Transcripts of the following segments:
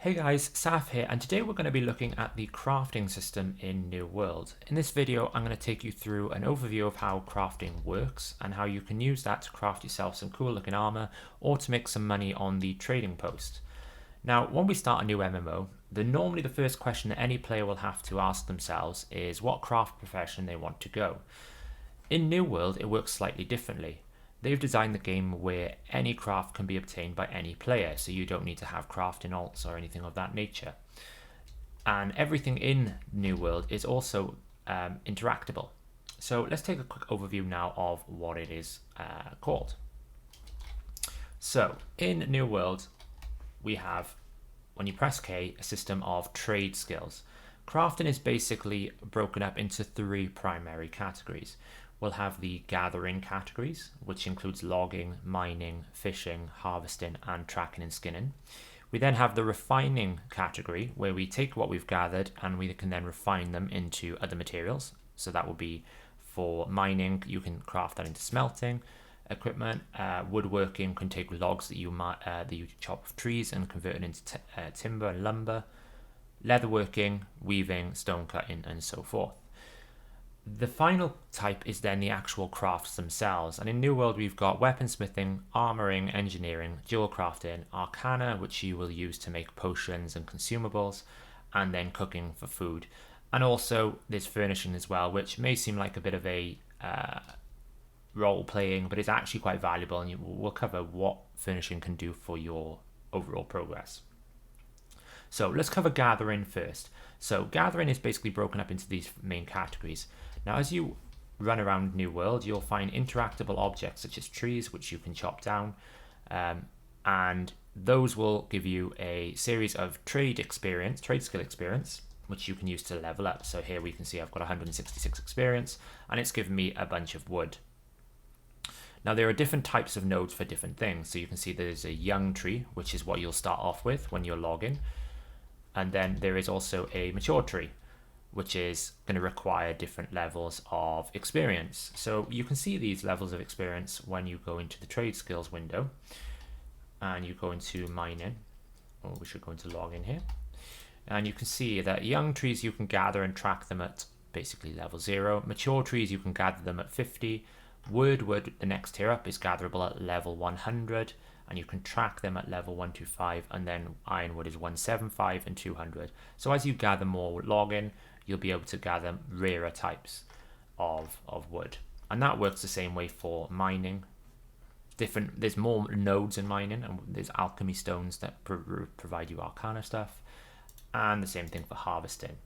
Hey guys, Saf here, and today we're going to be looking at the crafting system in New World. In this video, I'm going to take you through an overview of how crafting works and how you can use that to craft yourself some cool looking armor or to make some money on the trading post. Now, when we start a new MMO, normally the first question that any player will have to ask themselves is what craft profession they want to go. In New World, it works slightly differently. They've designed the game where any craft can be obtained by any player, so you don't need to have crafting alts or anything of that nature. And everything in New World is also interactable. So let's take a quick overview now of what it is called. So in New World, we have, when you press K, a system of trade skills. Crafting is basically broken up into three primary categories. We'll have the gathering categories, which includes logging, mining, fishing, harvesting, and tracking and skinning. We then have the refining category, where we take what we've gathered and we can then refine them into other materials. So that will be for mining, you can craft that into smelting equipment. Woodworking can take logs that you chop off trees and convert it into timber and lumber. Leatherworking, weaving, stone cutting, and so forth. The final type is then the actual crafts themselves, and in New World we've got weaponsmithing, armoring, engineering, jewel crafting, arcana, which you will use to make potions and consumables, and then cooking for food. And also there's furnishing as well, which may seem like a bit of a role playing, but it's actually quite valuable, and we'll cover what furnishing can do for your overall progress. So let's cover gathering first. So gathering is basically broken up into these main categories. Now, as you run around New World, you'll find interactable objects such as trees, which you can chop down, and those will give you a series of trade skill experience, which you can use to level up. So here we can see I've got 166 experience, and it's given me a bunch of wood. Now, there are different types of nodes for different things. So you can see there's a young tree, which is what you'll start off with when you're logging. And then there is also a mature tree, which is going to require different levels of experience. So you can see these levels of experience when you go into the trade skills window and you go into mining, or we should go into logging here. And you can see that young trees, you can gather and track them at basically level 0. Mature trees, you can gather them at 50. Wood, the next tier up, is gatherable at level 100. And you can track them at level 125, and then ironwood is 175 and 200. So as you gather more logging, you'll be able to gather rarer types of wood. And that works the same way for mining. There's more nodes in mining, and there's alchemy stones that provide you arcana stuff. And the same thing for harvesting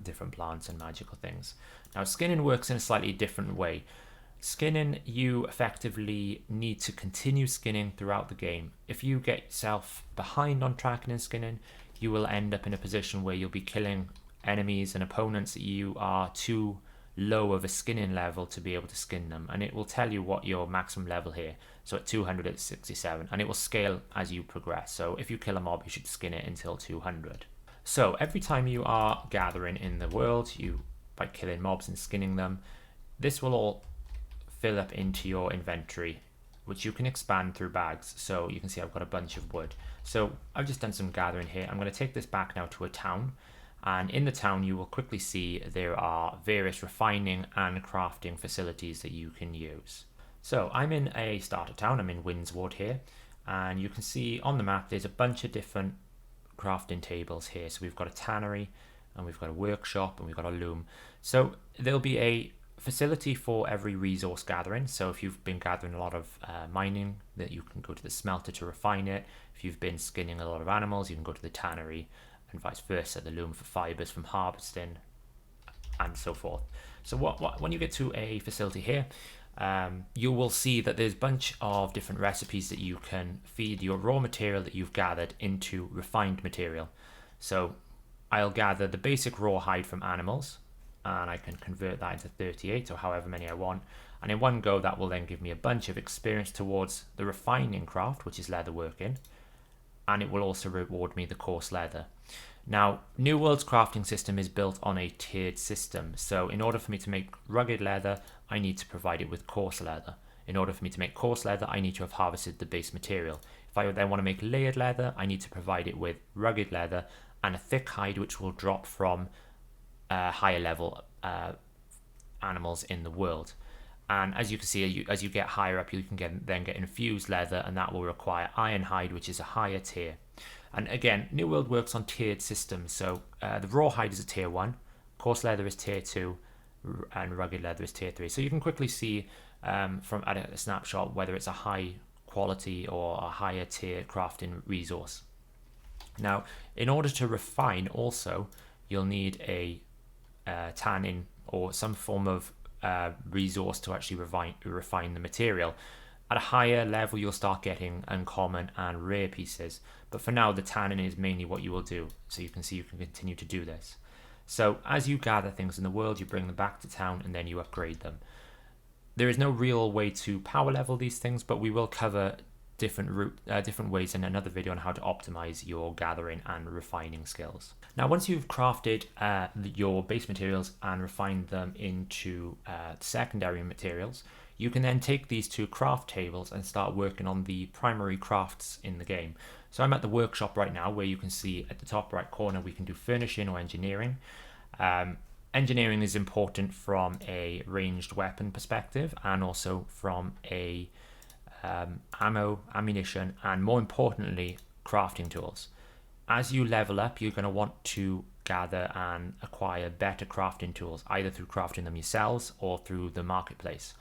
different plants and magical things. Now, skinning works in a slightly different way. Skinning, you effectively need to continue skinning throughout the game. If you get yourself behind on tracking and skinning, you will end up in a position where you'll be killing enemies and opponents that you are too low of a skinning level to be able to skin them, and it will tell you what your maximum level here. So at 200 it's 67, and it will scale as you progress. So if you kill a mob, you should skin it until 200. So every time you are gathering in the world, by killing mobs and skinning them, this will all fill up into your inventory, which you can expand through bags. So you can see I've got a bunch of wood. So I've just done some gathering here. I'm going to take this back now to a town, and in the town you will quickly see there are various refining and crafting facilities that you can use. So I'm in a starter town, I'm in Windsward here, and you can see on the map there's a bunch of different crafting tables here. So we've got a tannery, and we've got a workshop, and we've got a loom. So there'll be a facility for every resource gathering. So if you've been gathering a lot of mining, that you can go to the smelter to refine it. If you've been skinning a lot of animals, you can go to the tannery, and vice versa, the loom for fibers from harvesting, and so forth. So when you get to a facility here, you will see that there's a bunch of different recipes that you can feed your raw material that you've gathered into refined material. So I'll gather the basic raw hide from animals, and I can convert that into 38 or however many I want, and in one go that will then give me a bunch of experience towards the refining craft, which is leatherworking, and it will also reward me the coarse leather. Now, New World's crafting system is built on a tiered system, so in order for me to make rugged leather, I need to provide it with coarse leather. In order for me to make coarse leather, I need to have harvested the base material. If If I then want to make layered leather, I need to provide it with rugged leather and a thick hide, which will drop from higher level animals in the world. And as you can see, as you get higher up, you can then get infused leather, and that will require iron hide, which is a higher tier. And again, New World works on tiered systems. So the raw hide is a tier 1, coarse leather is tier 2, and rugged leather is tier 3. So you can quickly see from at a snapshot whether it's a high quality or a higher tier crafting resource. Now, in order to refine also, you'll need a tanning or some form of resource to actually refine the material. At a higher level, you'll start getting uncommon and rare pieces, but for now the tanning is mainly what you will do. So you can see you can continue to do this. So as you gather things in the world, you bring them back to town and then you upgrade them. There is no real way to power level these things, but we will cover different ways in another video on how to optimize your gathering and refining skills. Now, once you've crafted your base materials and refined them into secondary materials, you can then take these two craft tables and start working on the primary crafts in the game. So I'm at the workshop right now, where you can see at the top right corner we can do furnishing or engineering. Engineering is important from a ranged weapon perspective and also from a ammunition, and more importantly, crafting tools. As you level up, you're going to want to gather and acquire better crafting tools, either through crafting them yourselves or through the marketplace.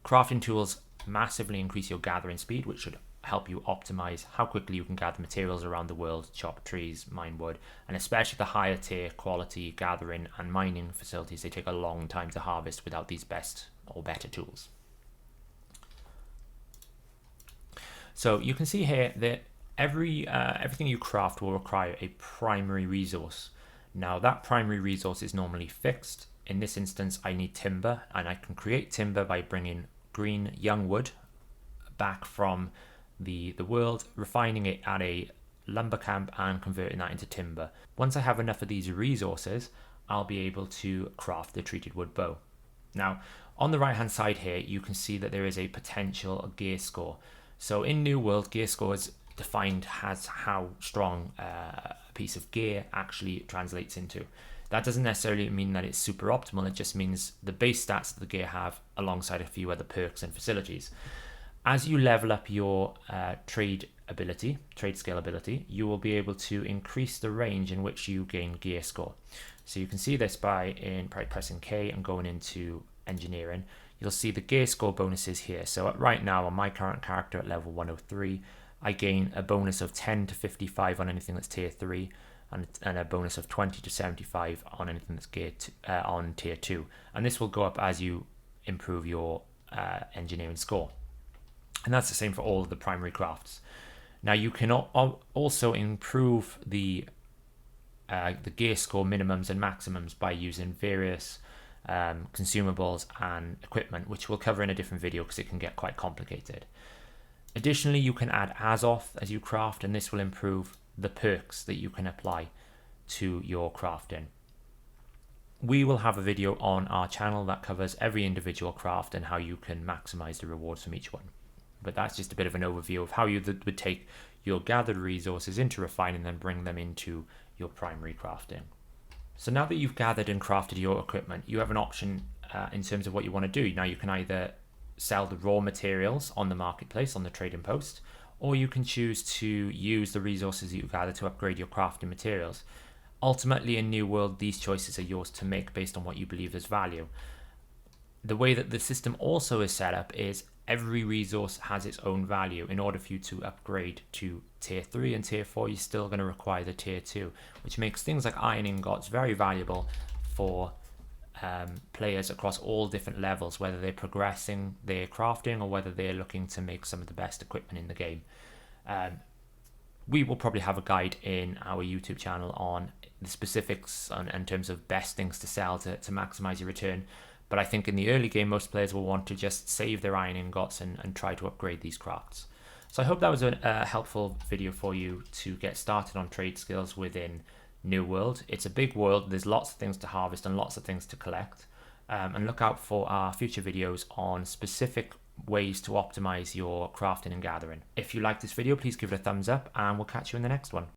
Crafting tools massively increase your gathering speed, which should help you optimize how quickly you can gather materials around the world, chop trees, mine wood, and especially the higher tier quality gathering and mining facilities. They take a long time to harvest without these best or better tools. So you can see here that everything you craft will require a primary resource. Now that primary resource is normally fixed. In this instance, I need timber, and I can create timber by bringing green young wood back from the world, refining it at a lumber camp and converting that into timber. Once I have enough of these resources, I'll be able to craft the treated wood bow. Now, on the right hand side here, you can see that there is a potential gear score. So in New World, gear score is defined as how strong a piece of gear actually translates into. That doesn't necessarily mean that it's super optimal, it just means the base stats that the gear have alongside a few other perks and facilities. As you level up your trade skill ability, you will be able to increase the range in which you gain gear score. So you can see this by pressing K and going into engineering. You'll see the gear score bonuses here. So right now on my current character at level 103, I gain a bonus of 10 to 55 on anything that's tier 3, and a bonus of 20 to 75 on anything that's geared on tier 2. And this will go up as you improve your engineering score. And that's the same for all of the primary crafts. Now you can also improve the gear score minimums and maximums by using various consumables and equipment, which we'll cover in a different video because it can get quite complicated. Additionally, you can add Azoth as you craft, and this will improve the perks that you can apply to your crafting. We will have a video on our channel that covers every individual craft and how you can maximize the rewards from each one. But that's just a bit of an overview of how you would take your gathered resources into refining and then bring them into your primary crafting. So now that you've gathered and crafted your equipment, you have an option in terms of what you want to do. Now you can either sell the raw materials on the marketplace, on the trading post, or you can choose to use the resources that you gather to upgrade your crafting materials. Ultimately, in New World, these choices are yours to make based on what you believe is value. The way that the system also is set up is every resource has its own value. In order for you to upgrade to tier 3 and tier 4, you're still going to require the tier 2, which makes things like iron ingots very valuable for players across all different levels, whether they're progressing their crafting or whether they're looking to make some of the best equipment in the game. We will probably have a guide in our YouTube channel on the specifics in terms of best things to sell to maximize your return. But I think in the early game, most players will want to just save their iron ingots and try to upgrade these crafts. So I hope that was a helpful video for you to get started on trade skills within New World. It's a big world. There's lots of things to harvest and lots of things to collect. And look out for our future videos on specific ways to optimize your crafting and gathering. If you like this video, please give it a thumbs up, and we'll catch you in the next one.